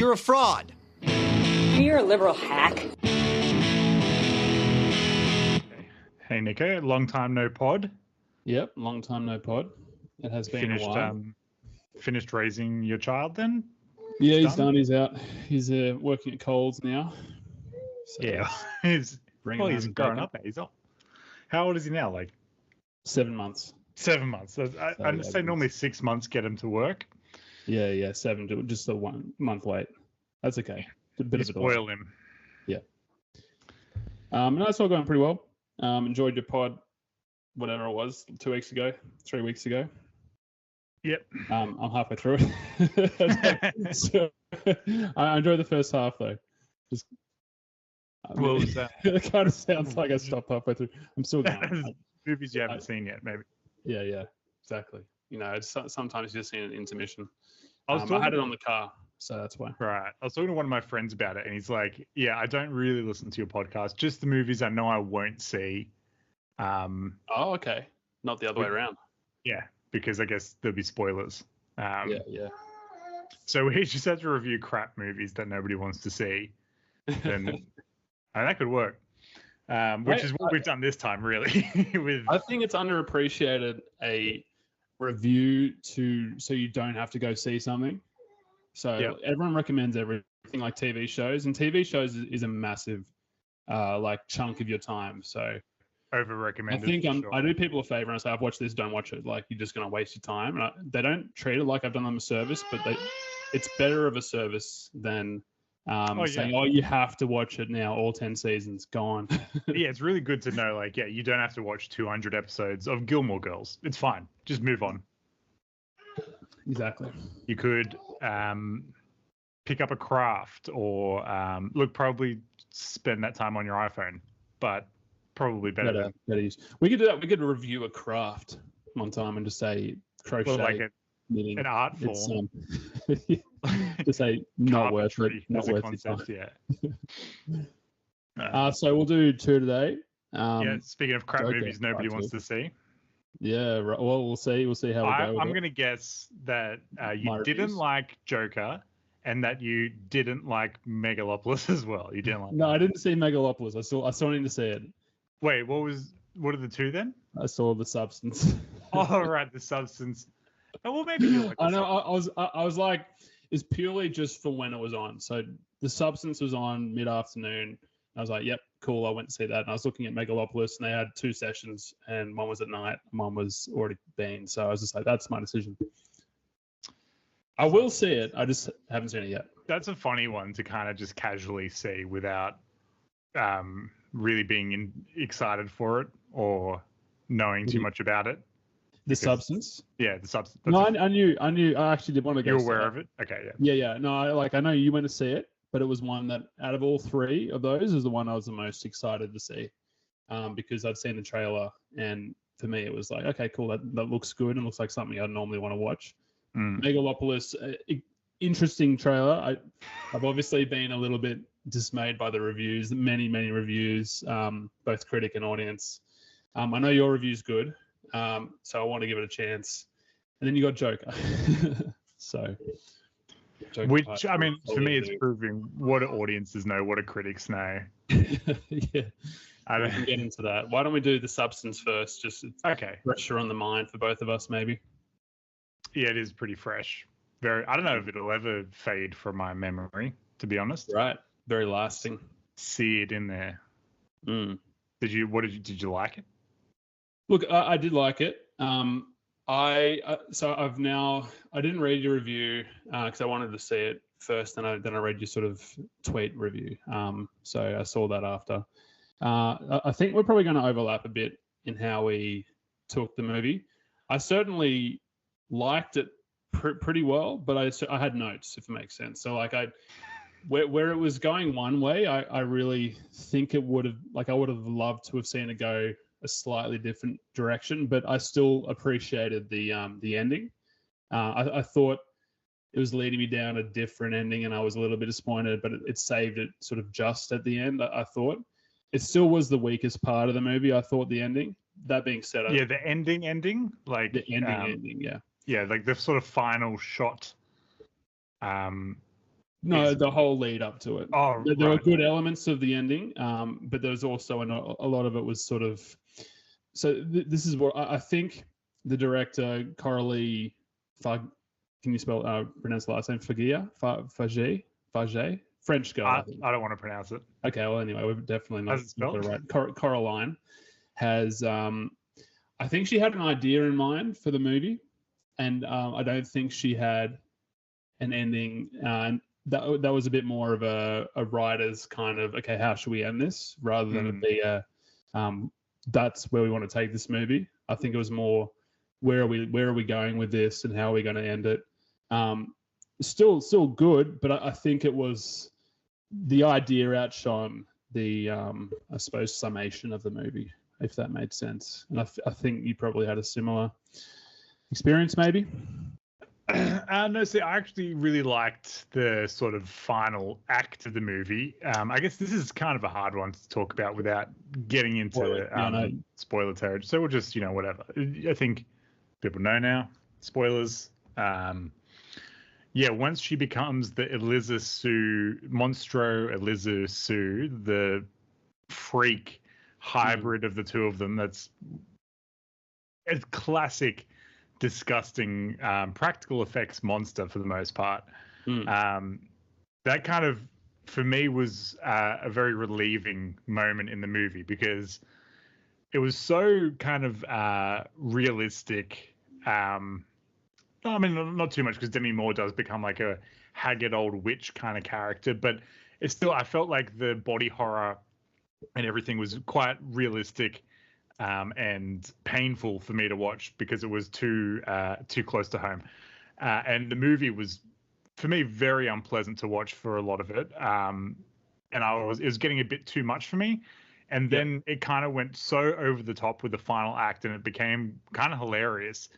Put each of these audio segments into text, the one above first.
You're a fraud. You're a liberal hack. Hey, Nico. Long time no pod. Yep, long time no pod. It has been a while. Finished raising your child then? Yeah, he's done. He's out. He's working at Coles now. So yeah, he's growing up. He's old. How old is he now? Like 7 months. 7 months. I'd say normally 6 months get him to work. Yeah, 7 just a 1 month late. That's okay. A bit of a spoil him. Yeah. No, it's all going pretty well. Enjoyed your pod, whatever it was, 2 weeks ago, 3 weeks ago. Yep. I'm halfway through it. So, I enjoyed the first half though. It kind of sounds like I stopped halfway through. I'm still going. Movies you haven't seen yet, maybe. Yeah, exactly. You know, it's sometimes you just need an intermission. I had it on the car, so that's why. Right. I was talking to one of my friends about it, and he's like, "Yeah, I don't really listen to your podcast. Just the movies I know I won't see." Oh, okay. Not the other way around. Yeah, because I guess there'll be spoilers. Yeah. So we just have to review crap movies that nobody wants to see, and that could work. Which is what we've done this time, really. I think it's underappreciated a review so you don't have to go see something. So everyone recommends everything like TV shows, and TV shows is a massive like chunk of your time. So over recommended. I think I do people a favor and I say, I've watched this, don't watch it. Like you're just going to waste your time. And they don't treat it like I've done them a service, but it's better of a service than saying, you have to watch it now, all 10 seasons, gone. Yeah, it's really good to know, like, you don't have to watch 200 episodes of Gilmore Girls. It's fine. Just move on. Exactly. You could pick up a craft or, probably spend that time on your iPhone, but probably better use. We could do that. We could review a craft one time and just say crochet. Well, like an art form. To say not worth it. Not worth concept, it. Yeah. So we'll do 2 today. Speaking of crap movies nobody wants to see. Yeah, right. Well, we'll see. We'll see how we go. I'm going to guess that you didn't like Joker and that you didn't like Megalopolis as well. You didn't like No, I didn't see Megalopolis. I still need to see it. Wait, what are the 2 then? I saw The Substance. Oh, right, The Substance. Oh, well, maybe you like I know. I was like, it's purely just for when it was on. So The Substance was on mid-afternoon. I was like, yep, cool. I went to see that. And I was looking at Megalopolis, and they had 2 sessions, and one was at night, and one was already been. So I was just like, that's my decision. I will see it. I just haven't seen it yet. That's a funny one to kind of just casually see without really being excited for it or knowing too much about it. The Substance? Yeah, The Substance. No, I knew. I actually did want to go. You're aware of it? Okay, yeah. Yeah. No, I know you went to see it, but it was one that out of all 3 of those is the one I was the most excited to see, because I'd seen the trailer, and for me it was like, okay, cool, that looks good and looks like something I'd normally want to watch. Megalopolis, interesting trailer. I've obviously been a little bit dismayed by the reviews, many reviews, both critic and audience. I know your review's good, so I want to give it a chance. And then you got Joker. So, Joker, which I mean, for me, it's proving what do audiences know, what do critics know. Yeah, we can get into that. Why don't we do The Substance first? Just fresher on the mind for both of us, maybe. Yeah, it is pretty fresh. I don't know if it'll ever fade from my memory, to be honest. Right. Very lasting. See it in there. Did you like it? Look, I did like it. I didn't read your review because I wanted to see it first, and then I read your sort of tweet review. So I saw that after. I think we're probably going to overlap a bit in how we took the movie. I certainly liked it pretty well, but I had notes, if it makes sense. So like where it was going one way, I really think I would have loved to have seen it go a slightly different direction, but I still appreciated the ending. I thought it was leading me down a different ending, and I was a little bit disappointed, but it saved it sort of just at the end. I thought it still was the weakest part of the movie. I thought the ending. That being said, the ending, like the ending, yeah. Yeah, like the sort of final shot No, the whole lead up to it. Oh, There were right. good elements of the ending, but there was also a lot of it was sort of. So this is what I think the director Coralie Fag. Can you pronounce the last name? Fage, French girl. I don't want to pronounce it. Okay, well anyway, we're definitely not How's it spelled? right. Coraline has. I think she had an idea in mind for the movie, and I don't think she had an ending. That was a bit more of a writer's kind of, okay, how should we end this, rather than it be that's where we want to take this movie. I think it was more, where are we going with this, and how are we going to end it? Still good, but I think it was the idea outshone the I suppose summation of the movie, if that made sense. And I think you probably had a similar experience, maybe. No, see, I actually really liked the sort of final act of the movie. I guess this is kind of a hard one to talk about without getting into spoiler territory. So we'll just, whatever. I think people know now. Spoilers. Once she becomes the Monstro Eliza Sue, the freak hybrid of the two of them, that's a classic disgusting practical effects monster for the most part. That kind of, for me, was a very relieving moment in the movie, because it was so kind of realistic. I mean, not too much, because Demi Moore does become like a haggard old witch kind of character, but it's still, I felt like the body horror and everything was quite realistic. And painful for me to watch, because it was too close to home, and the movie was, for me, very unpleasant to watch for a lot of it. And it was getting a bit too much for me, and then it kind of went so over the top with the final act, and it became kind of hilarious,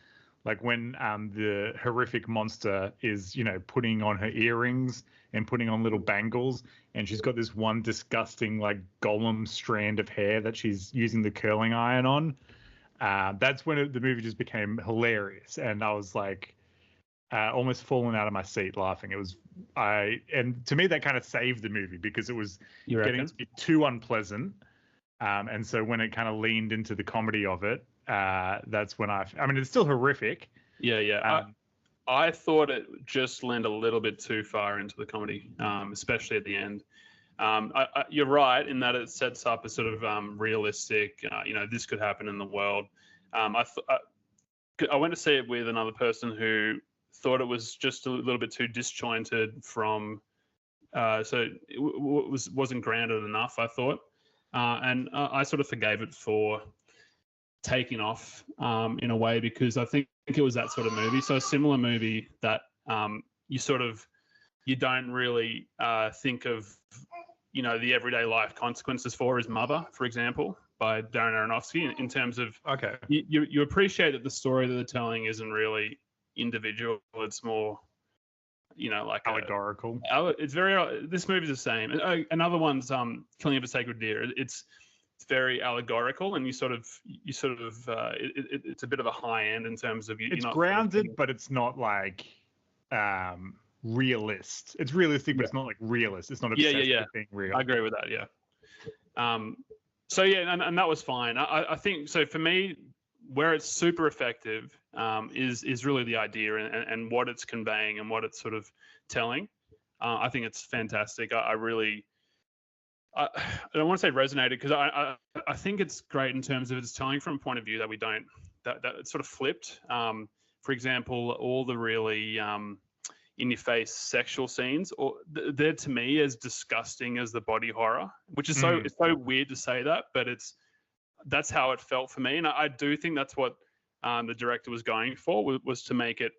like when the horrific monster is putting on her earrings and putting on little bangles, and she's got this one disgusting like golem strand of hair that she's using the curling iron on. That's when the movie just became hilarious, and I was like almost falling out of my seat laughing. And to me that kind of saved the movie, because it was getting to be too unpleasant, and so when it kind of leaned into the comedy of it, that's when I mean, it's still horrific. I thought it just leaned a little bit too far into the comedy, especially at the end. You're right in that it sets up a sort of realistic, this could happen in the world. I went to see it with another person who thought it was just a little bit too disjointed from, so it wasn't grounded enough, I thought. And I sort of forgave it for taking off in a way, because I think it was that sort of movie. So a similar movie that you don't really think of, the everyday life consequences for, is Mother, for example, by Darren Aronofsky, in terms of, okay, you appreciate that the story that they're telling isn't really individual. It's more, like allegorical. It's very, this movie's the same. Another one's Killing of a Sacred Deer. It's very allegorical, and you sort of it's a bit of a high end in terms of it's grounded, but it's not like realist. It's realistic, but it's not like realist. It's not obsessed with being real. I agree with that. And that was fine. I think so. For me, where it's super effective is really the idea and what it's conveying and what it's sort of telling. I think it's fantastic. I don't want to say resonated, because I think it's great in terms of it's telling from a point of view that we don't, that it's sort of flipped. For example, all the really in your face sexual scenes, or they're to me as disgusting as the body horror, which is it's so weird to say that, but that's how it felt for me. And I do think that's what the director was going for, was to make it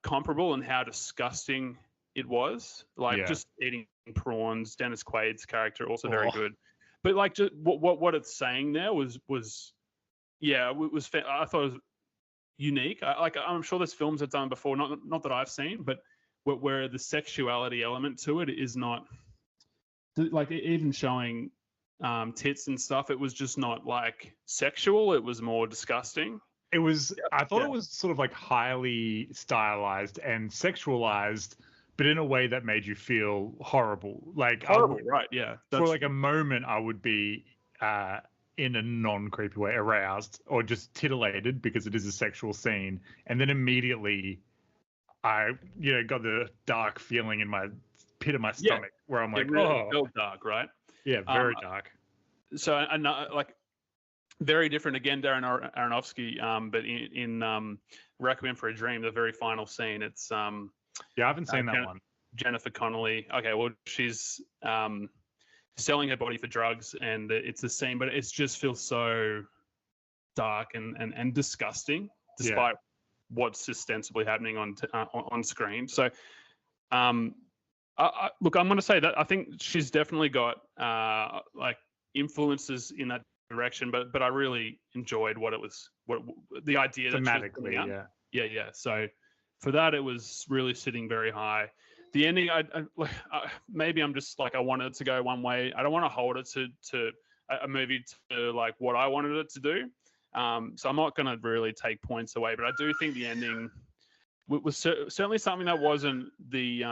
comparable in how disgusting it was. Like just eating prawns. Dennis Quaid's character also very good, but like just what it's saying there was I thought it was unique. I'm sure there's films that done before, not that I've seen, but where the sexuality element to it is not like, even showing tits and stuff. It was just not like sexual. It was more disgusting. I thought it was sort of like highly stylized and sexualized, but in a way that made you feel horrible. Like Horrible, right? Yeah. For like a moment, I would be in a non-creepy way aroused or just titillated because it is a sexual scene, and then immediately I got the dark feeling in my pit of my stomach where I'm like, it really felt dark, right? Yeah, very dark. So and like very different again, Darren Aronofsky, but in Requiem for a Dream, the very final scene, it's I haven't seen that one. Jennifer Connelly. Okay, well, she's selling her body for drugs, and it's the scene, but it just feels so dark and disgusting, despite what's ostensibly happening on screen. So, look, I'm going to say that I think she's definitely got like influences in that direction, but I really enjoyed what the idea thematically, yeah. So for that, it was really sitting very high. The ending, maybe I'm just like I wanted it to go one way. I don't want to hold it to a movie to like what I wanted it to do. So I'm not going to really take points away, but I do think the ending was certainly something that wasn't the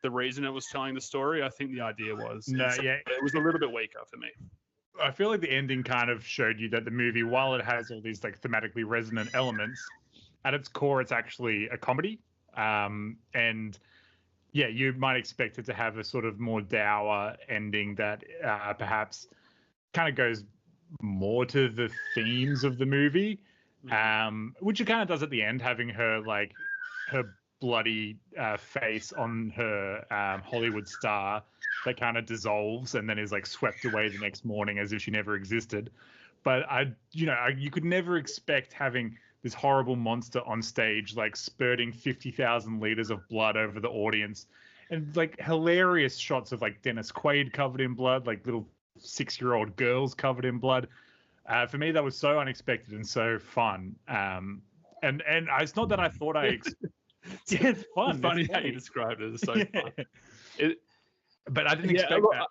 reason it was telling the story. I think the idea was. It was a little bit weaker for me. I feel like the ending kind of showed you that the movie, while it has all these like thematically resonant elements, at its core, it's actually a comedy. And yeah, you might expect it to have a sort of more dour ending that perhaps kind of goes more to the themes of the movie, which it kind of does at the end, having her bloody face on her Hollywood star that kind of dissolves and then is like swept away the next morning as if she never existed. But you could never expect having this horrible monster on stage, like spurting 50,000 liters of blood over the audience, and like hilarious shots of like Dennis Quaid covered in blood, like little 6-year-old girls covered in blood. For me, that was so unexpected and so fun. And it's not that I thought yeah, it's fun. It's funny how you described it. It's so fun. But I didn't expect that.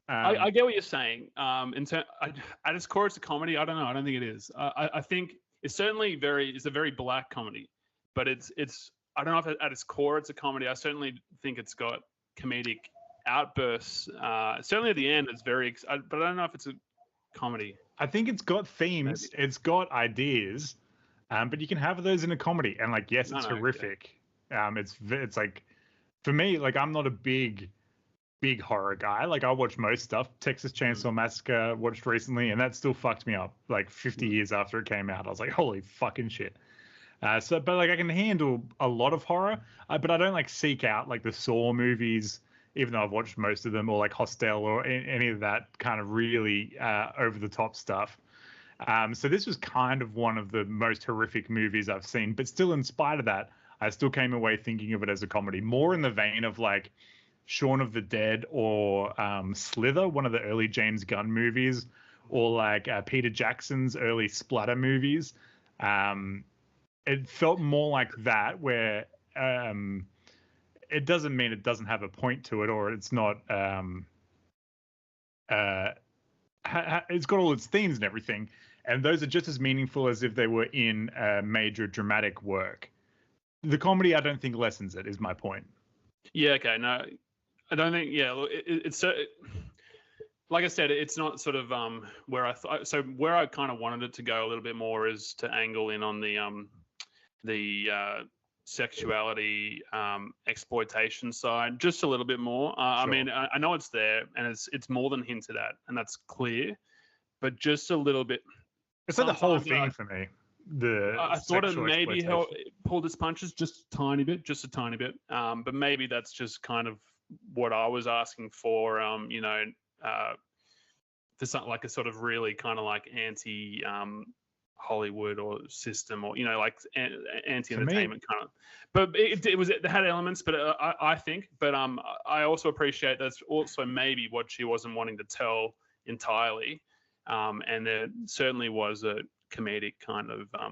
I get what you're saying. At its core, it's a comedy. I don't know. I don't think it is. I think it's certainly it's a very black comedy, but it's I don't know if at its core it's a comedy. I certainly think it's got comedic outbursts. Certainly at the end, it's very, but I don't know if it's a comedy. I think it's got themes. Maybe. It's got ideas, but you can have those in a comedy. And like, yes, it's horrific. Yeah. It's like, for me, like I'm not a big horror guy. Like I watch most stuff. Texas Chainsaw Massacre watched recently, and that still fucked me up. Like 50 years after it came out, I was like, holy fucking shit. But like I can handle a lot of horror, but I don't like seek out like the Saw movies, even though I've watched most of them, or like Hostel or any of that kind of really over the top stuff. So this was kind of one of the most horrific movies I've seen, but still, in spite of that, I still came away thinking of it as a comedy, more in the vein of like Shaun of the Dead or Slither, one of the early James Gunn movies, or like Peter Jackson's early splatter movies. It felt more like that, where it doesn't mean it doesn't have a point to it, or it's not it's got all its themes and everything, and those are just as meaningful as if they were in a major dramatic work. The comedy, I don't think, lessens it, is my point. Yeah, okay. No, I don't think, it's like I said, it's not sort of where I thought. So where I kind of wanted it to go a little bit more is to angle in on the sexuality exploitation side just a little bit more. Sure. I mean, I know it's there, and it's more than hinted at, and that's clear, but just a little bit. It's like the whole thing for me. I thought it maybe pulled its punches just a tiny bit, but maybe that's just kind of what I was asking for. For something like a sort of really kind of like anti Hollywood or system, or like anti-entertainment kind of. But it had elements, but I think. But I also appreciate that's also maybe what she wasn't wanting to tell entirely, and there certainly was a comedic kind of. I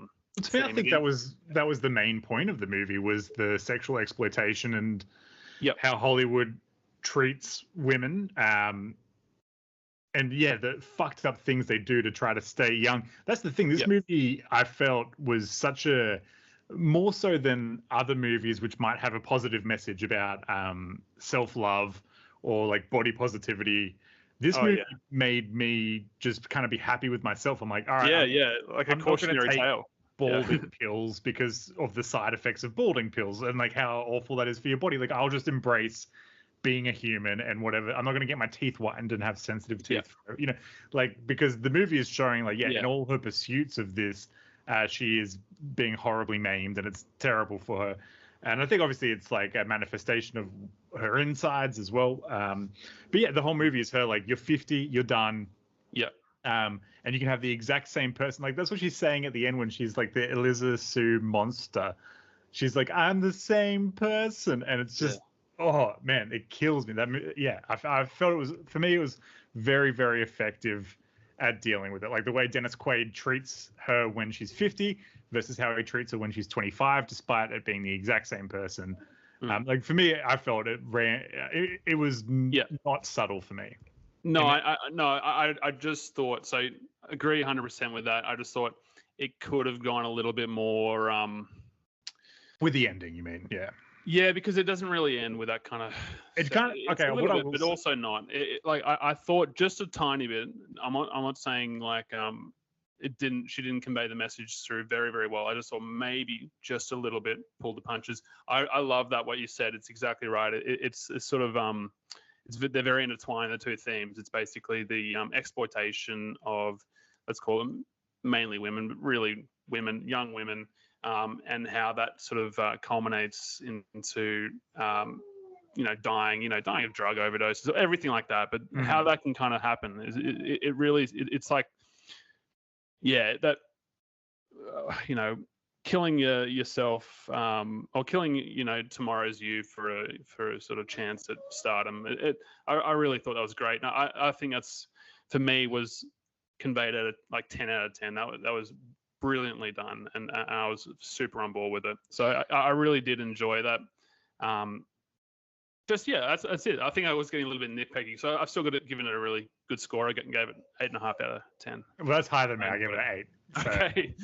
think that was the main point of the movie, was the sexual exploitation and how Hollywood treats women. And yeah, the fucked up things they do to try to stay young. That's the thing. This movie, I felt, was such a more so than other movies which might have a positive message about self-love or like body positivity. This movie made me just kind of be happy with myself. I'm like, all right, like a I'm not gonna cautionary take tale. balding pills because of the side effects of balding pills and like how awful that is for your body. Like, I'll just embrace being a human and whatever. I'm not going to get my teeth whitened and have sensitive teeth, you know, like, because the movie is showing like, in all her pursuits of this, she is being horribly maimed and it's terrible for her. And I think obviously it's like a manifestation of her insides as well. But yeah, the whole movie is her like, you're 50, you're done. Yeah. And you can have the exact same person. Like, that's what she's saying at the end when she's like the Eliza Sue monster. She's like, I'm the same person. And it's just, oh man, it kills me. I felt it was, for me, it was very, very effective at dealing with it. Like the way Dennis Quaid treats her when she's 50 versus how he treats her when she's 25, despite it being the exact same person. Like for me, I felt it was not subtle for me. No, I just thought, so agree 100% with that. I just thought it could have gone a little bit more. With the ending, you mean? Yeah. Yeah, because it doesn't really end with that kind of. It's kind of okay, a little bit, but also not. Like I thought just a tiny bit. I'm not saying like it didn't. She didn't convey the message through very, very well. I just thought maybe just a little bit pulled the punches. I love that what you said. It's exactly right. It's sort of they're very intertwined, the two themes. It's basically the exploitation of, let's call them mainly women, but really women, young women. And how that sort of culminates into, dying of drug overdoses, everything like that. But how that can kind of happen is it really, it's like, that, killing yourself or killing, tomorrow's you for a sort of chance at stardom. I really thought that was great. Now, I think that's, for me, was conveyed at like 10 out of 10. That was brilliantly done, and I was super on board with it. So I really did enjoy that. That's it. I think I was getting a little bit nitpicky, so I've still given it a really good score. I gave it 8.5 out of 10. Well, that's higher than me. I gave it an 8. So. Okay.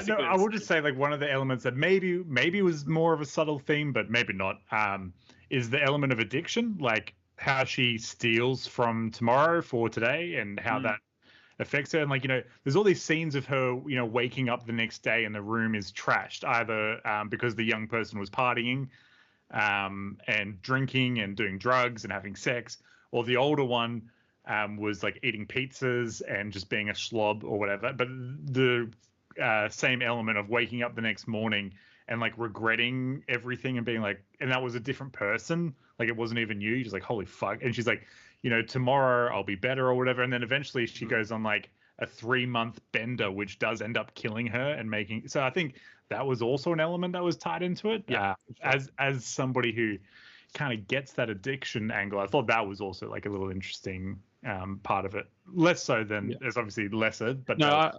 No, I will just say, like, one of the elements that maybe was more of a subtle theme, but maybe not, is the element of addiction, like how she steals from tomorrow for today, and how that affects her. And like, there's all these scenes of her, waking up the next day and the room is trashed, either because the young person was partying and drinking and doing drugs and having sex, or the older one was like eating pizzas and just being a slob or whatever. But the same element of waking up the next morning and like regretting everything and being like, and that was a different person, like it wasn't even you. You're just like, holy fuck. And she's like, tomorrow I'll be better or whatever. And then eventually she goes on like a 3-month bender, which does end up killing her and making. So I think that was also an element that was tied into it. Yeah, as somebody who kind of gets that addiction angle, I thought that was also like a little interesting part of it. Less so than there's obviously lesser, but no,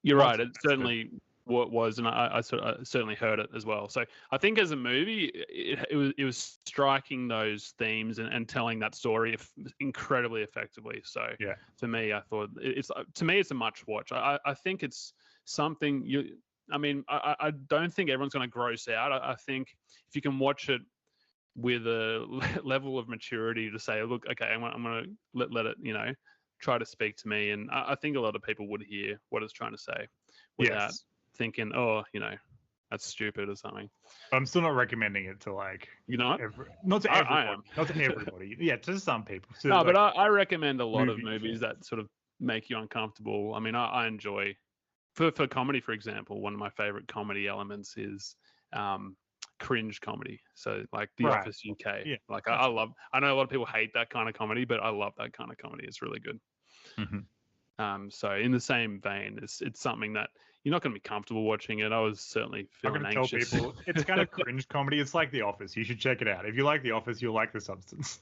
you're right. It certainly what was, and I certainly heard it as well. So I think as a movie, it was striking those themes and telling that story incredibly effectively. So for me, I thought it's a much watch. I think it's something I don't think everyone's going to gross out. I think if you can watch it with a level of maturity to say, look, okay, I'm going to let it, try to speak to me, and I think a lot of people would hear what it's trying to say without thinking, that's stupid or something. I'm still not recommending it to not to everyone, I am. not to everybody. Yeah, to some people. No, like, but I recommend a lot of movies that sort of make you uncomfortable. I mean, I enjoy for comedy, for example. One of my favorite comedy elements is cringe comedy. So like The Office UK. Yeah. Like I know a lot of people hate that kind of comedy, but I love that kind of comedy. It's really good. So in the same vein, it's something that you're not going to be comfortable watching it. I was certainly feeling anxious. Tell people it's kind of cringe comedy. It's like The Office. You should check it out. If you like The Office, you'll like The Substance.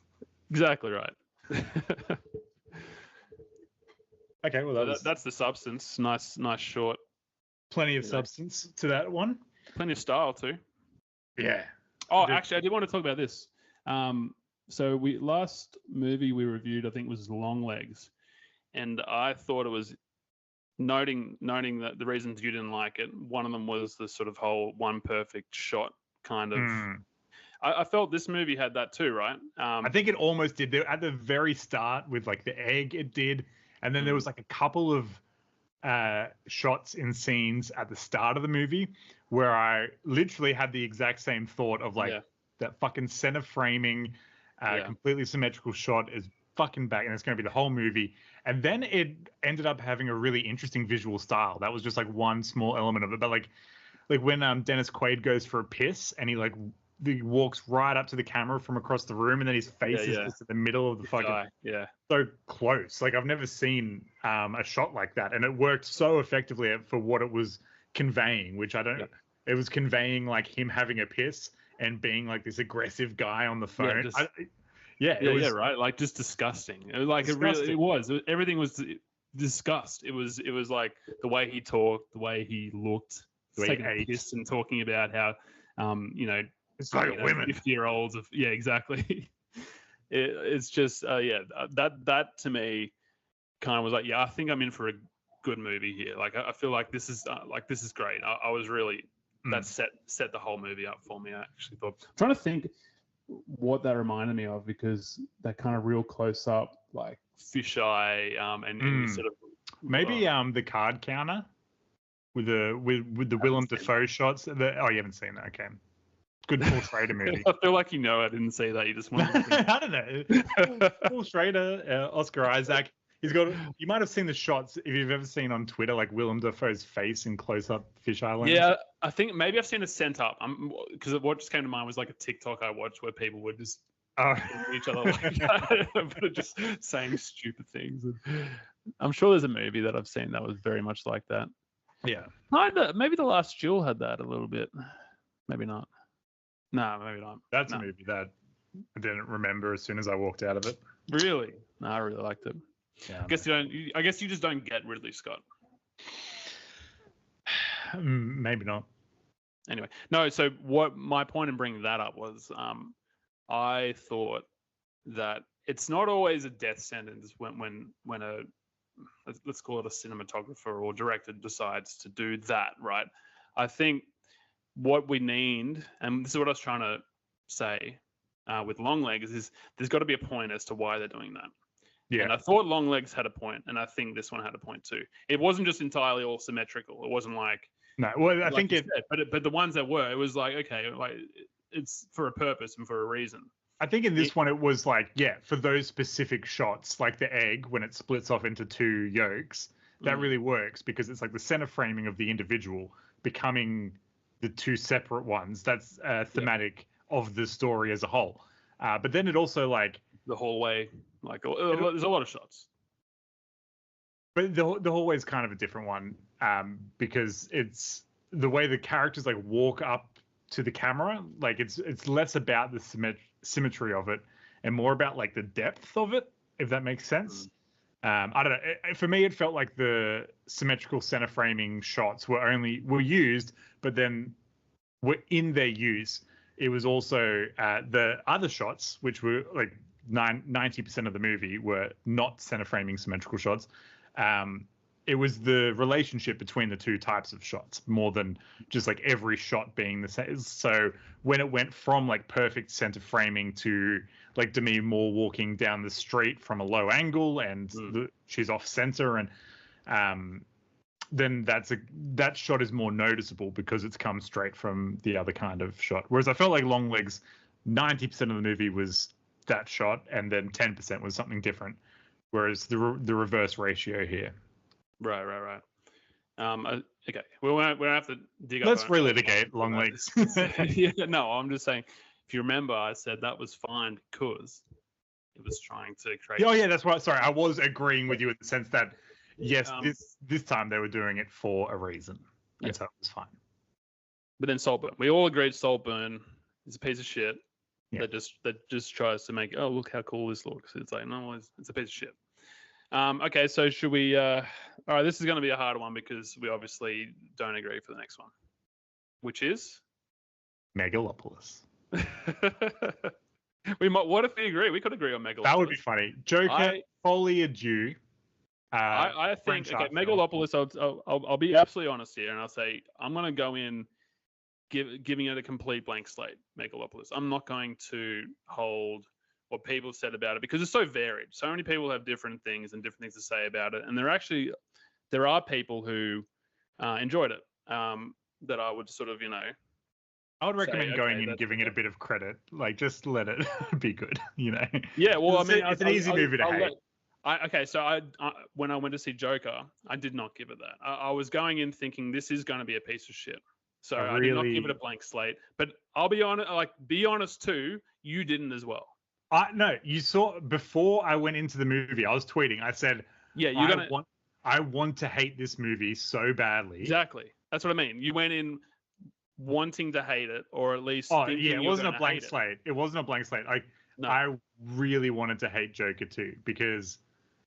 Exactly right. Okay, well that's The Substance. Nice short. Plenty of substance to that one. Plenty of style too. Yeah. Oh, actually, I did want to talk about this. So last movie we reviewed, I think, was Longlegs, and I thought it was noting that the reasons you didn't like it, one of them was the sort of whole one perfect shot kind of. I felt this movie had that too, right? I think it almost did. At the very start with like the egg, it did, and then there was like a couple of shots in scenes at the start of the movie where I literally had the exact same thought of like that fucking center framing, completely symmetrical shot is fucking back, and it's going to be the whole movie. And then it ended up having a really interesting visual style. That was just like one small element of it, but like when Dennis Quaid goes for a piss and he walks right up to the camera from across the room, and then his face is just in the middle of the fucking so close. Like I've never seen a shot like that, and it worked so effectively for what it was conveying. Which I don't. It was conveying like him having a piss and being like this aggressive guy on the phone. Right. Like just disgusting. It was like disgusting. It was. Everything was disgust. It was like the way he talked, the way he looked, the way he ate, and talking about how it's like women, 50-year-olds. Exactly. It's just, that to me kind of was like, I think I'm in for a good movie here. Like, I feel like this is great. I was really, that set the whole movie up for me. I actually thought. I'm trying to think what that reminded me of, because that kind of real close up, like fisheye, and sort of maybe the card counter with the Willem Dafoe shots. You haven't seen that? Okay. Good Paul Schrader movie. I feel like I didn't say that. You just wanted to I don't know. Paul Schrader, Oscar Isaac. He's got. You might have seen the shots if you've ever seen on Twitter, like Willem Dafoe's face in close-up fisheye lens. Yeah, I think maybe I've seen it sent up. Because what just came to mind was like a TikTok I watched where people would just each other like that, but just saying stupid things. I'm sure there's a movie that I've seen that was very much like that. Yeah. Maybe The Last Duel had that a little bit. Maybe not. No, maybe not. That's a movie that I didn't remember as soon as I walked out of it. Really? No, I really liked it. Yeah, I guess you just don't get Ridley Scott. Maybe not. Anyway, no. So what my point in bringing that up was, I thought that it's not always a death sentence when a let's call it a cinematographer or director decides to do that, right? I think what we need, and this is what I was trying to say with Longlegs, is there's got to be a point as to why they're doing that. Yeah. And I thought Longlegs had a point, and I think this one had a point too. It wasn't just entirely all symmetrical. It wasn't like I think it. Said, but the ones that were, it was like, okay, like it's for a purpose and for a reason. I think in this one it was like, for those specific shots, like the egg when it splits off into two yolks, that really works because it's like the center framing of the individual becoming the two separate ones. That's thematic of the story as a whole. But then it also like the hallway, like there's a lot of shots. But the hallway is kind of a different one because it's the way the characters like walk up to the camera. Like it's less about the symmetry of it and more about like the depth of it, if that makes sense. I don't know. For me, it felt like the symmetrical center framing shots were used, but then were in their use. It was also the other shots, which were like 90% of the movie were not center framing symmetrical shots. It was the relationship between the two types of shots more than just like every shot being the same. So when it went from like perfect center framing to like Demi Moore walking down the street from a low angle and she's off center, and then that shot is more noticeable because it's come straight from the other kind of shot. Whereas I felt like Longlegs, 90% of the movie was that shot, and then 10% was something different. Whereas the reverse ratio here. Right. Okay. We won't have to dig up. Let's relitigate Longlegs. No, I'm just saying. If you remember, I said that was fine because it was trying to create. Oh yeah, that's right. Sorry, I was agreeing with you in the sense that yes, this time they were doing it for a reason, and so it was fine. But then Saltburn, we all agreed Saltburn is a piece of shit. Yeah. That just tries to make, oh, look how cool this looks. It's like, no, it's a piece of shit. Okay, so should we? All right, this is going to be a hard one because we obviously don't agree for the next one, which is Megalopolis. We might. What if we agree? We could agree on Megalopolis. That would be funny. Joker, Folie à Deux, I think French art film. Megalopolis. I'll be absolutely honest here, and I'll say I'm going to go in giving it a complete blank slate. Megalopolis. I'm not going to hold what people said about it because it's so varied. So many people have different things and different things to say about it, and there are people who enjoyed it. That I would sort of I would recommend say, going okay, in, that's giving it a okay. bit of credit. Like, just let it be good. Yeah, well, It's an easy movie to hate. So when I went to see Joker, I did not give it that. I was going in thinking this is going to be a piece of shit. So I did not give it a blank slate. But I'll be honest too, you didn't as well. No, you saw before I went into the movie, I was tweeting. I said, Yeah, I want to hate this movie so badly. Exactly. That's what I mean. You went in wanting to hate it, or at least it wasn't a blank slate. It wasn't a blank slate. I really wanted to hate Joker too because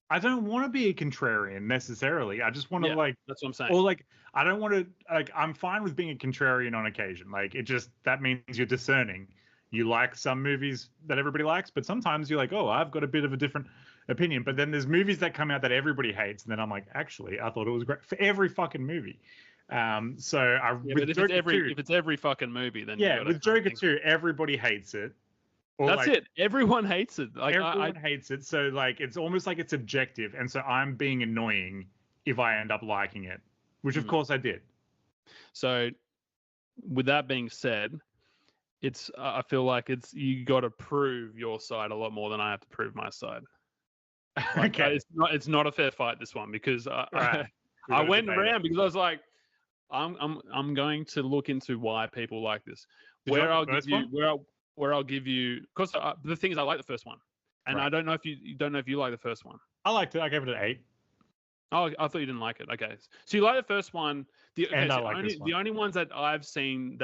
I don't want to be a contrarian necessarily. I just want to that's what I'm saying. Or I don't want to I'm fine with being a contrarian on occasion. That means you're discerning. You like some movies that everybody likes, but sometimes you're like, oh, I've got a bit of a different opinion. But then there's movies that come out that everybody hates, and then I'm like, actually, I thought it was great for every fucking movie. If it's every fucking movie, then with Joker 2, everybody hates it. That's it. Everyone hates it. Everyone hates it. So it's almost like it's objective, and so I'm being annoying if I end up liking it, which of course I did. So, with that being said, I feel like you got to prove your side a lot more than I have to prove my side. Okay, it's not a fair fight, this one, because I went around because I was like, I'm going to look into why people like this. I'll give you because the thing is I like the first one, and I don't know if you like the first one. I liked it. I gave it an 8. Oh, I thought you didn't like it. Okay, so you like the first one. This one. The only ones that I've seen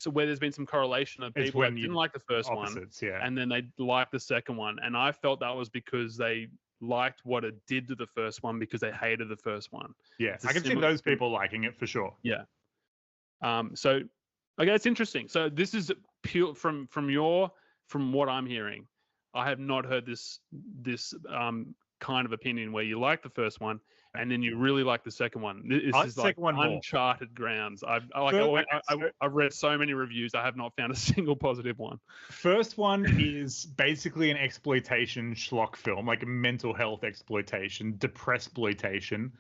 where there's been some correlation of people that didn't like the first one, and then they liked the second one, and I felt that was because they liked what it did to the first one because they hated the first one. Yeah, I can see those people liking it for sure. Yeah. So, okay, it's interesting. So this is pure from what I'm hearing. I have not heard this kind of opinion where you like the first one and then you really like the second one. This is like uncharted grounds. I've read so many reviews. I have not found a single positive one. First one is basically an exploitation schlock film, like a mental health exploitation, depressploitation,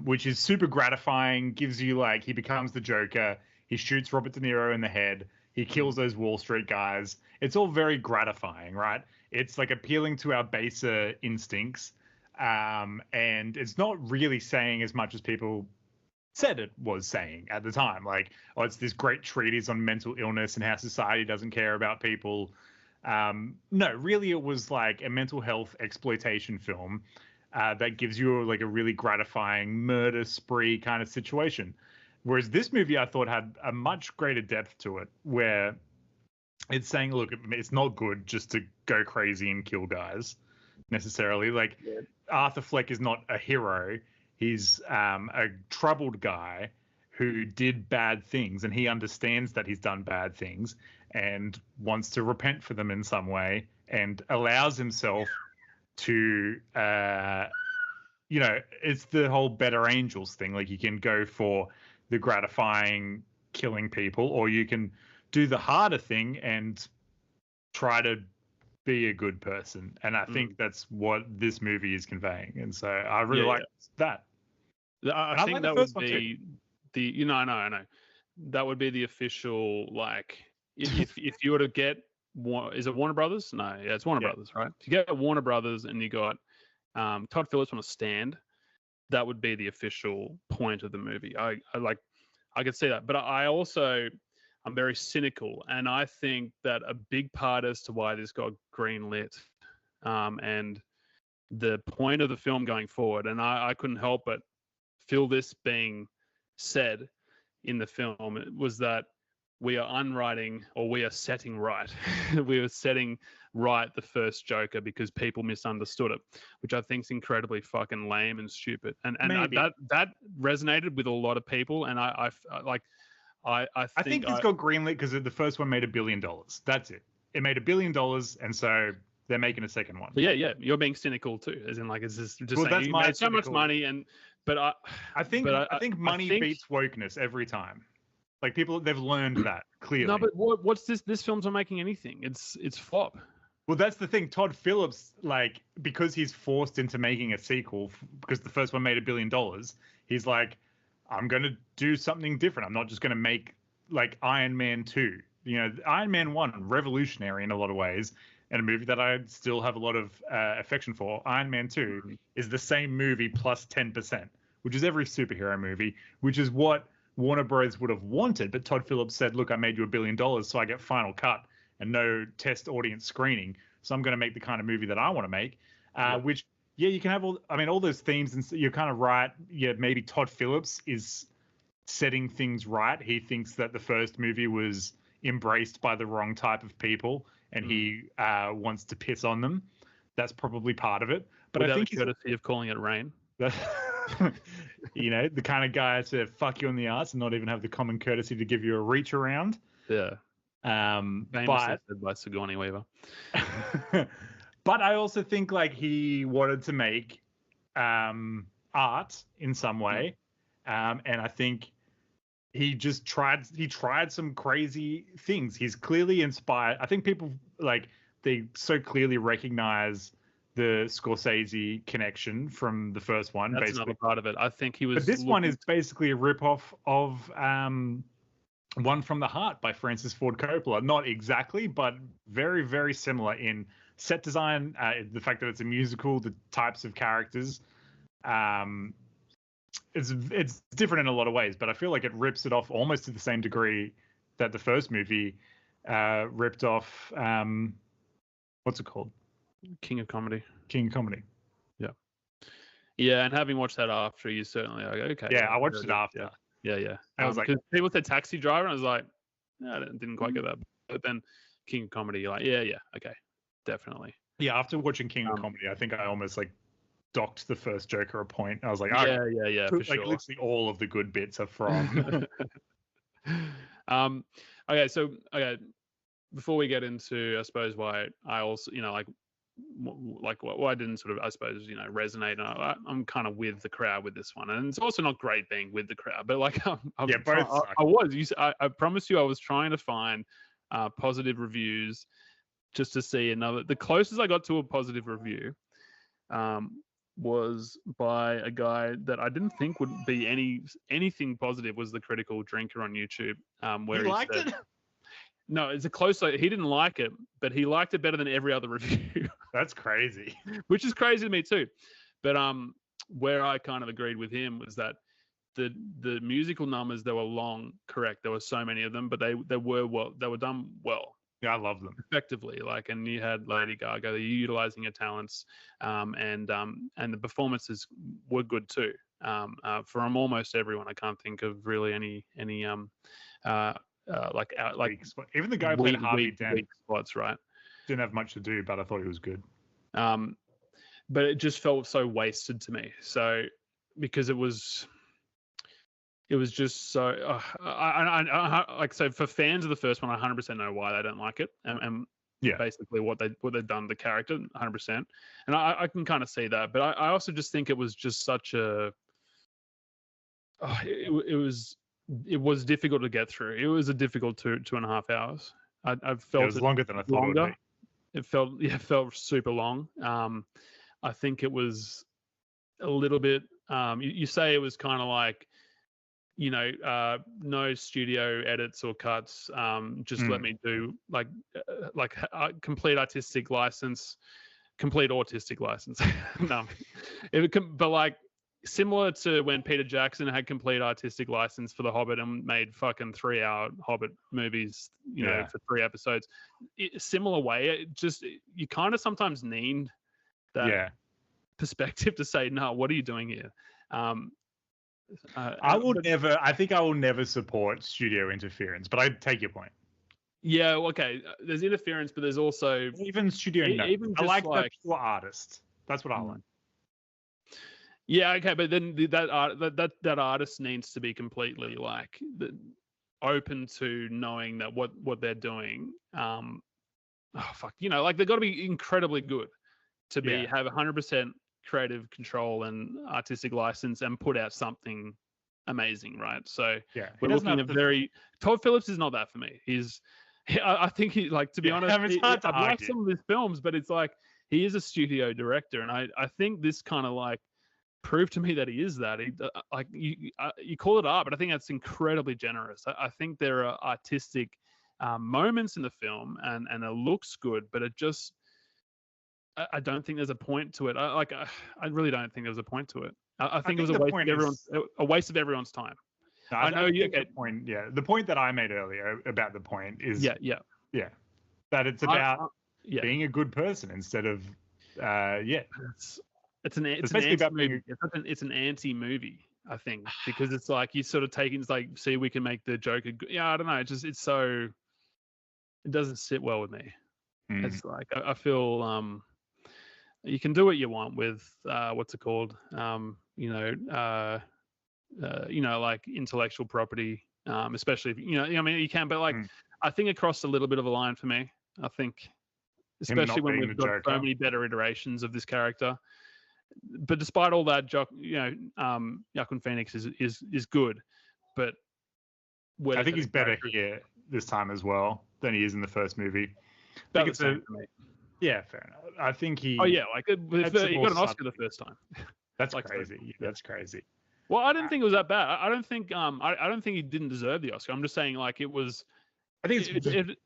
which is super gratifying. Gives you he becomes the Joker. He shoots Robert De Niro in the head. He kills those Wall Street guys. It's all very gratifying, right? It's appealing to our baser instincts. And it's not really saying as much as people said it was saying at the time. It's this great treatise on mental illness and how society doesn't care about people. No, really it was a mental health exploitation film that gives you a really gratifying murder spree kind of situation. Whereas this movie I thought had a much greater depth to it where it's saying, look, it's not good just to go crazy and kill guys necessarily. Arthur Fleck is not a hero. He's a troubled guy who did bad things, and he understands that he's done bad things and wants to repent for them in some way and allows himself to, it's the whole better angels thing. You can go for the gratifying killing people, or you can do the harder thing and try to be a good person. And I think that's what this movie is conveying. And so I really like that. I think that would be I know. That would be the official, if you were to get, is it Warner Brothers? No, yeah, it's Warner Brothers, right? If you get Warner Brothers and you got Todd Phillips on a stand, that would be the official point of the movie. I could see that. But I'm very cynical, and I think that a big part as to why this got greenlit and the point of the film going forward, and I couldn't help but feel this being said in the film, was that we are unwriting, or we are setting right. We are setting right the first Joker because people misunderstood it, which I think is incredibly fucking lame and stupid. And that resonated with a lot of people, and I think it's got greenlit because the first one made $1 billion. That's it. It made $1 billion, and so they're making a second one. But yeah, you're being cynical too, as in like it's just Well, saying that's you my made so much cynical- money, but I think money beats wokeness every time. Like people, they've learned that clearly. no, but what's this? This film's not making anything. It's flop. Well, that's the thing. Todd Phillips, like, because he's forced into making a sequel because the first one made $1 billion, he's like, I'm going to do something different. I'm not just going to make like Iron Man 2. You know, Iron Man 1, revolutionary in a lot of ways, and a movie that I still have a lot of affection for. Iron Man 2 is the same movie plus 10%, which is every superhero movie, which is what Warner Bros. Would have wanted. But Todd Phillips said, look, I made you $1 billion, so I get final cut and no test audience screening. So I'm going to make the kind of movie that I want to make, which, yeah, you can have all those themes. And you're kind of right. Yeah, maybe Todd Phillips is setting things right. He thinks that the first movie was embraced by the wrong type of people and he wants to piss on them. That's probably part of it. But without I think the courtesy of calling it rain. You know, the kind of guy to fuck you in the ass and not even have the common courtesy to give you a reach around. Yeah. Famously said by Sigourney Weaver. But I also think like he wanted to make art in some way, and I think he just tried some crazy things. He's clearly inspired. I think people like they so clearly recognize the Scorsese connection from the first one. That's basically. another part of it. I think he was. But this one is basically a ripoff of One from the Heart by Francis Ford Coppola. Not exactly, but very, very similar in set design, the fact that it's a musical, the types of characters. It's different in a lot of ways, but I feel like it rips it off almost to the same degree that the first movie ripped off. What's it called? King of Comedy. King of Comedy. Yeah, and having watched that after, you certainly are okay. Yeah, I watched it after. Yeah. I was like, because people said Taxi Driver, and I was like, no, I didn't quite get that. But then King of Comedy, you're like, yeah, okay, definitely. Yeah, after watching King of Comedy, I think I almost like docked the first Joker a point. I was like, yeah, for like sure. literally all of the good bits are from. Okay, before we get into, I suppose, why I also, you know, like why I didn't sort of, I suppose, you know, resonate. And I'm kind of with the crowd with this one, and it's also not great being with the crowd, but like, I promise you, I was trying to find positive reviews just to see another. The closest I got to a positive review was by a guy that I didn't think would be anything positive. Was the Critical Drinker on YouTube, where he liked it. No, it's a close. He didn't like it, but he liked it better than every other review. That's crazy. Which is crazy to me too. But where I kind of agreed with him was that the musical numbers, they were long, correct. There were so many of them, but they were done well. Yeah, I love them. Effectively, like, and you had Lady Gaga, they're utilizing her talents, and the performances were good too. From almost everyone, I can't think of really any like even the guy who played Harvey Dent, weak spots, right? Didn't have much to do, but I thought he was good. But it just felt so wasted to me. So because it was just so I like, so for fans of the first one, I 100% know why they don't like it, and yeah, basically what they've done to the character, 100%, and I can kind of see that. But I also just think it was just such a it was difficult to get through. It was a difficult 2.5 hours. I felt it was longer than I thought it would be. It felt super long. I think it was a little bit. You say it was kind of like, you know, no studio edits or cuts. Just let me do like complete autistic license. No, but like, similar to when Peter Jackson had complete artistic license for The Hobbit and made fucking 3-hour Hobbit movies, you know, for 3 episodes. Similar way, you kind of sometimes need that perspective to say, no, what are you doing here? I think I will never support studio interference, but I take your point. Yeah, okay. There's interference, but there's also even studio. I like that pure artist. That's what I like. Yeah, okay, but then that artist needs to be completely like open to knowing that what they're doing oh fuck, like they've got to be incredibly good to have 100% creative control and artistic license and put out something amazing, right? So Yeah, we're looking at Todd Phillips is not that for me. I think he, like, to be honest, it's hard to I've liked argue. some of his films, but it's like he is a studio director, and I think this kind of like proved to me that he is that. You call it art, but I think that's incredibly generous. I think there are artistic moments in the film, and it looks good, but it just I don't think there's a point to it. I really don't think there's a point to it. I think it was a waste of everyone's time. No, I know you get the point. Yeah, the point that I made earlier about the point is that it's about being a good person instead of It's an anti-movie. It's an anti-movie, I think, because it's like you sort of taking, it's like, see, we can make the Joker. I don't know. It doesn't sit well with me. It's like I feel you can do what you want with what's it called? Like intellectual property, especially if, you can, but like I think it crossed a little bit of a line for me. I think, especially when we've got so many better iterations of this character. But despite all that, Joaquin Phoenix is good, but I think he's better here this time as well than he is in the first movie. That was for me. Yeah, fair enough. I think he. Oh yeah, like he got an Oscar the first time. That's like crazy. That's crazy. Well, I didn't think it was that bad. I don't think I don't think he didn't deserve the Oscar. I'm just saying, like, it was. I think it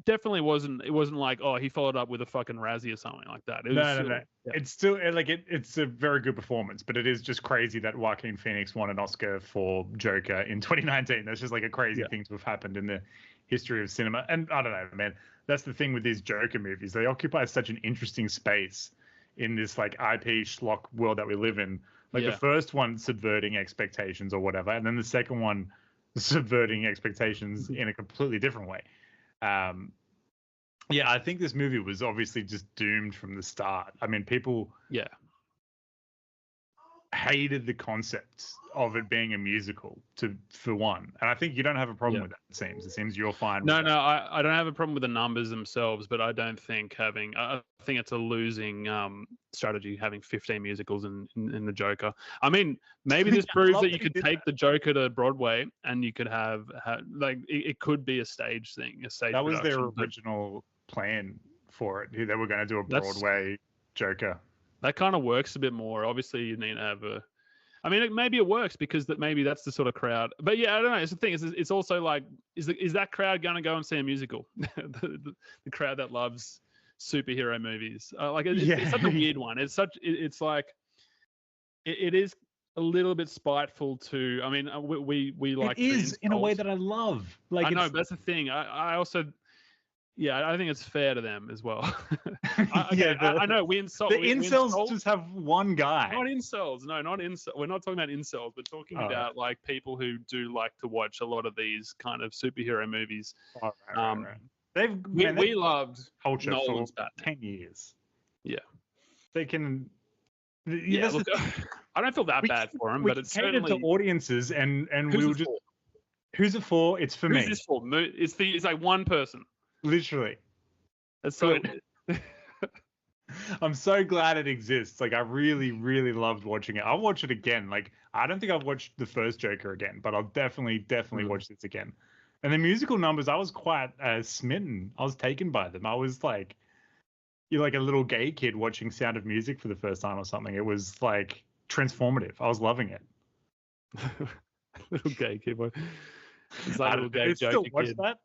definitely wasn't. It wasn't like, oh, he followed up with a fucking Razzie or something like that. No. Yeah. It's still like it's a very good performance, but it is just crazy that Joaquin Phoenix won an Oscar for Joker in 2019. That's just like a crazy thing to have happened in the history of cinema. And I don't know, man. That's the thing with these Joker movies. They occupy such an interesting space in this like IP schlock world that we live in. Like the first one subverting expectations or whatever, and then the second one subverting expectations in a completely different way. I think this movie was obviously just doomed from the start. I mean, people hated the concept of it being a musical for one, and I think you don't have a problem with that. It seems you're fine with that. No, I don't have a problem with the numbers themselves, but I don't think I think it's a losing strategy having 15 musicals in the Joker. I mean, maybe this proves that you could take the Joker to Broadway and you could have like it could be a stage thing, that was their original plan for it. They were going to do a Broadway Joker. That kind of works a bit more. Obviously, you need to have maybe it works because maybe that's the sort of crowd. But yeah, I don't know. It's the thing. It's also like, is that crowd going to go and see a musical? the crowd that loves superhero movies. It's such a weird one. It is a little bit spiteful to. I mean, we like. It is in a way that I love. Like I know, but that's the thing. I also. Yeah, I think it's fair to them as well. I know we insult. The incels just have one guy. Not incels. No, not incels. We're not talking about incels. We're talking about like people who do like to watch a lot of these kind of superhero movies. Right. We loved culture Nolan's for Batman. 10 years. Yeah. They can. Yeah, look, I don't feel that bad for him, but it's certainly to audiences, and we will just. Who's it for? It's for me. Who's this for? It's like one person. Literally. That's so. I'm so glad it exists. Like, I really, really loved watching it. I'll watch it again. Like, I don't think I've watched the first Joker again, but I'll definitely watch this again. And the musical numbers, I was quite smitten. I was taken by them. I was like, you're like a little gay kid watching Sound of Music for the first time or something. It was like transformative. I was loving it. Little gay kid. It's like a little gay joke. Still watch that?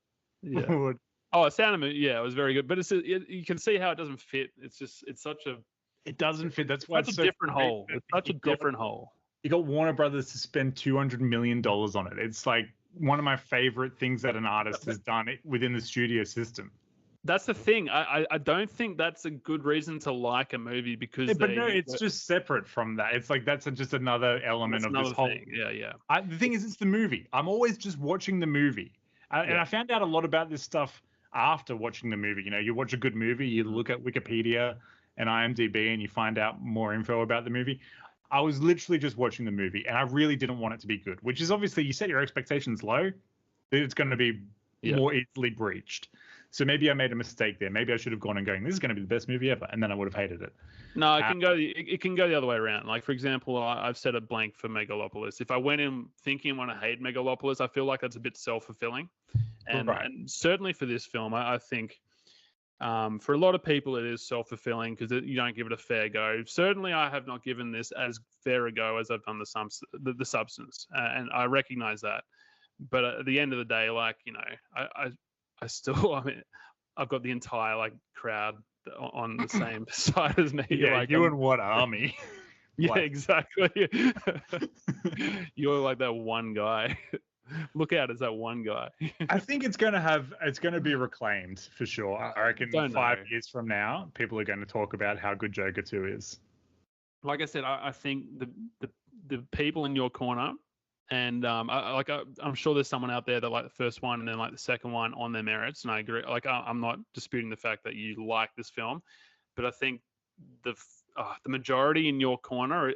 Yeah. Oh, Sound of Music, yeah, it was very good. But you can see how it doesn't fit. It doesn't fit. That's why it's a different hole. It's such a different hole. You got Warner Brothers to spend $200 million on it. It's like one of my favorite things that an artist has done within the studio system. That's the thing. I don't think that's a good reason to like a movie because it's just separate from that. It's like that's just another element of this whole thing. Yeah. The thing is, it's the movie. I'm always just watching the movie, and I found out a lot about this stuff after watching the movie. You know, you watch a good movie, you look at Wikipedia and IMDb, and you find out more info about the movie. I was literally just watching the movie, and I really didn't want it to be good. Which is obviously, you set your expectations low, it's going to be more easily breached. So maybe I made a mistake there. Maybe I should have gone and going, this is going to be the best movie ever, and then I would have hated it. No, it can go the other way around. Like, for example, I've set a blank for Megalopolis. If I went in thinking I'm going to hate Megalopolis, I feel like that's a bit self-fulfilling. And certainly for this film, I think for a lot of people it is self-fulfilling because you don't give it a fair go. Certainly, I have not given this as fair a go as I've done the Substance, and I recognize that. But at the end of the day, like, you know, I still, I mean, I've got the entire like crowd on the same side as me. Yeah, like, you and what army? Yeah, exactly. You're like that one guy. Look out, it's that one guy. I think it's going to be reclaimed for sure. I reckon 5 years from now, people are going to talk about how good Joker 2 is. Like I said, I think the people in your corner, and I'm sure there's someone out there that like the first one and then like the second one on their merits, and I agree. Like I'm not disputing the fact that you like this film, but I think the majority in your corner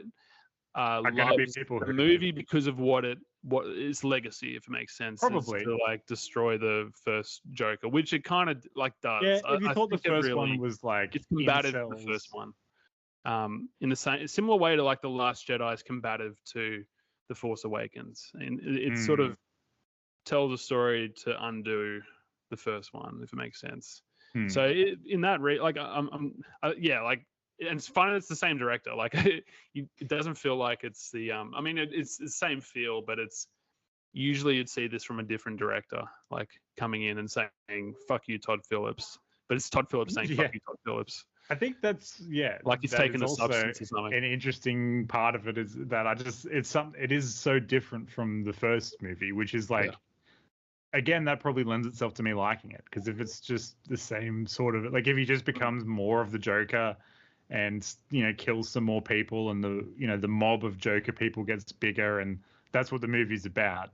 loves the movie because of what its legacy, if it makes sense. Probably to like destroy the first Joker, which it kind of like does. Yeah, if you thought the first one was like it's combative to the first one. In the similar way to like The Last Jedi is combative to The Force Awakens, and it sort of tells a story to undo the first one, if it makes sense. So in that and it's fun. It's the same director. Like it doesn't feel like it's the. I mean, it's the same feel, but it's usually you'd see this from a different director, like coming in and saying "fuck you, Todd Phillips," but it's Todd Phillips saying "fuck you, Todd Phillips." I think that's like he's taken the Substance or something. An interesting part of it is that it is so different from the first movie, which is like. Yeah. Again, that probably lends itself to me liking it, because if it's just the same sort of like if he just becomes more of the Joker and, you know, kills some more people and the mob of Joker people gets bigger and that's what the movie's about,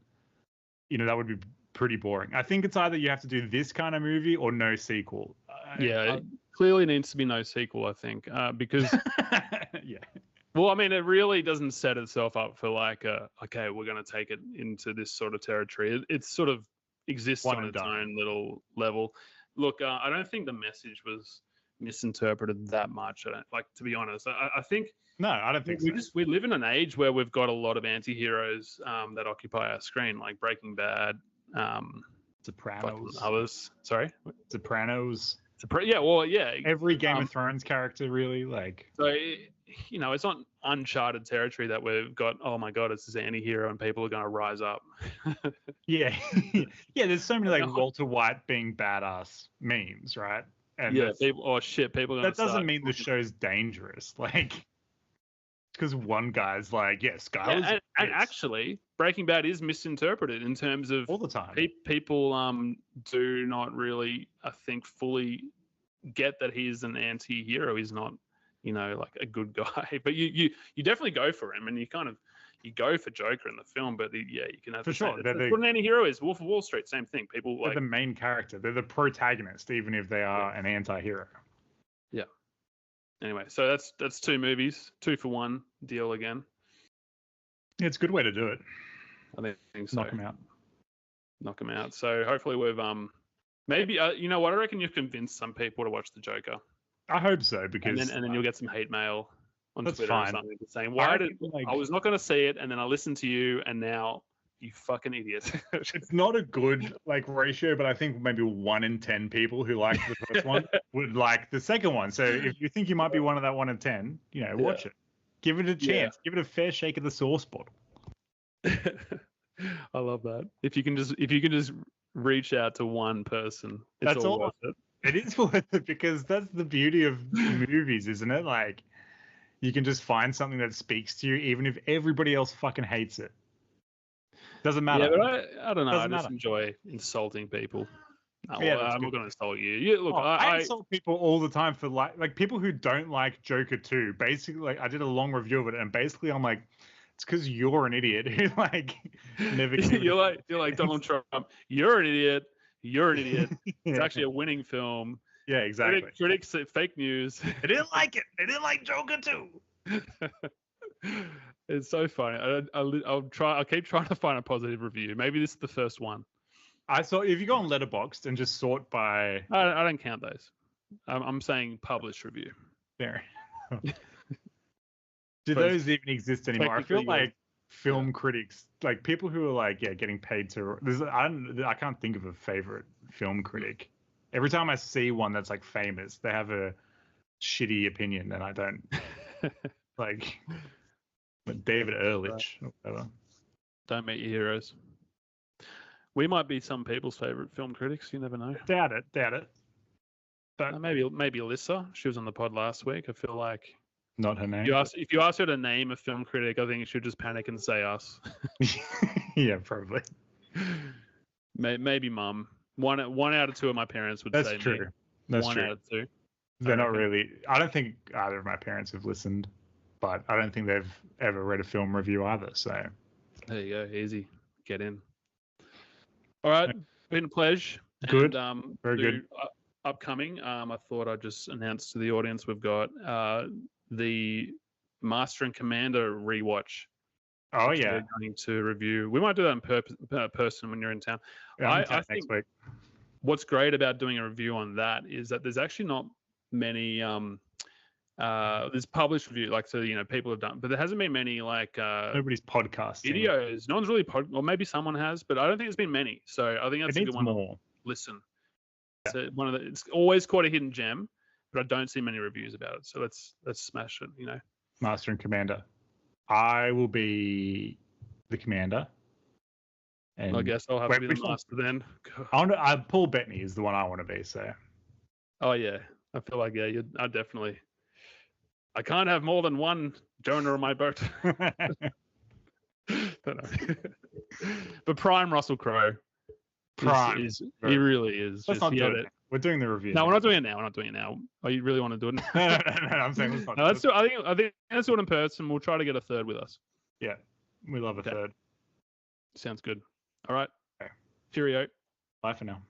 you know, that would be pretty boring. I think it's either you have to do this kind of movie or no sequel. It clearly needs to be no sequel, I think, because yeah. Well, I mean, it really doesn't set itself up for like okay, we're going to take it into this sort of territory. It sort of exists on its own little level. Look, I don't think the message was misinterpreted that much. To be honest, I think I don't think we live in an age where we've got a lot of anti-heroes that occupy our screen, like Breaking Bad, Sopranos, others. Sorry, Sopranos. Every Game of Thrones character, really, like. So you know, it's not uncharted territory that we've got. Oh my God, it's this anti-hero, and people are going to rise up. yeah. There's so many like Walter White being badass memes, right? And people. That doesn't mean the show's dangerous. Like, because one guy's like, Skyler's. And actually, Breaking Bad is misinterpreted in terms of all the time. People do not really, I think, fully get that he's an anti-hero. He's not, you know, like a good guy. But you definitely go for him, and you go for Joker in the film. But you can have for sure. That's what an anti-hero is. Wolf of Wall Street, same thing. People they're the main character. They're the protagonist, even if they are an anti-hero. Yeah. Anyway, so that's 2 movies, 2 for 1 deal again. Yeah, it's a good way to do it. I think so. Knock them out. So hopefully we've maybe you know what, I reckon you've convinced some people to watch the Joker. I hope so, because and then you'll get some hate mail on that's Twitter fine. or something saying I was not going to see it, and then I listened to you, and now you fucking idiot. It's not a good like ratio, but I think maybe 1 in 10 people who like the first one would like the second one. So if you think you might be one of that 1 in 10, you know, watch it. Give it a chance. Give it a fair shake of the sauce bottle. I love that. If you can just reach out to one person, it's all worth it. It is worth it, because that's the beauty of movies, isn't it? Like, you can just find something that speaks to you, even if everybody else fucking hates it. Doesn't matter. Yeah, but I don't know. I just enjoy insulting people. I'm not going to insult you. Look, I insult people all the time for like people who don't like Joker 2. Basically, like, I did a long review of it, and basically I'm like, it's because you're an idiot who like never. you're like Donald Trump. You're an idiot. You're an idiot. It's actually a winning film. Yeah, exactly. Critics say fake news. They didn't like it. They didn't like Joker 2. It's so funny. I'll keep trying to find a positive review. Maybe this is the first one. I saw if you go on Letterboxd and just sort by I don't count those. I'm saying published review. there. Do those even exist anymore? I feel Technically, like film critics, like people who are like, getting paid to. I can't think of a favorite film critic. Every time I see one that's like famous, they have a shitty opinion, and I don't like David Ehrlich or whatever. Don't meet your heroes. We might be some people's favorite film critics. You never know. Doubt it. But Maybe Alyssa. She was on the pod last week. I feel like not her name. if you ask her to name a film critic, I think she'll just panic and say us. Yeah, probably. Maybe mum. One out of two of my parents would say That's true. me. That's One true. out of two. They're not really. I don't think either of my parents have listened, but I don't think they've ever read a film review either. So There you go. Easy. Get in. All right. Been a pleasure. Good. And, Very good. Upcoming, I thought I'd just announce to the audience we've got the Master and Commander rewatch. oh which yeah, we're going to review. We might do that in person when you're in town. I'm in I town think next week. what's great about doing a review on that is that there's actually not many there's published review, like, so people have done, but there hasn't been many like Nobody's podcasting. videos. No one's really or maybe someone has, but I don't think there's been many. So I think It that's a needs good one to more. listen. So it's always quite a hidden gem, but I don't see many reviews about it. So let's smash it. Master and Commander. I will be the commander. And I guess I'll have Wait, to be which the one? master then. Paul Bettany is the one I want to be. So Oh yeah, I feel like I definitely. I can't have more than one Jonah on my boat. Don't know. But Prime Russell Crowe. Prime. He really is. Let's not do it. We're doing the review. No, we're not doing it now. We're not doing it now. Oh, you really want to do it? no, I'm saying let's not. No, let's do. I think let's do it in person. We'll try to get a third with us. Yeah, we love a third. Sounds good. All right. Okay. Cheerio. Bye for now.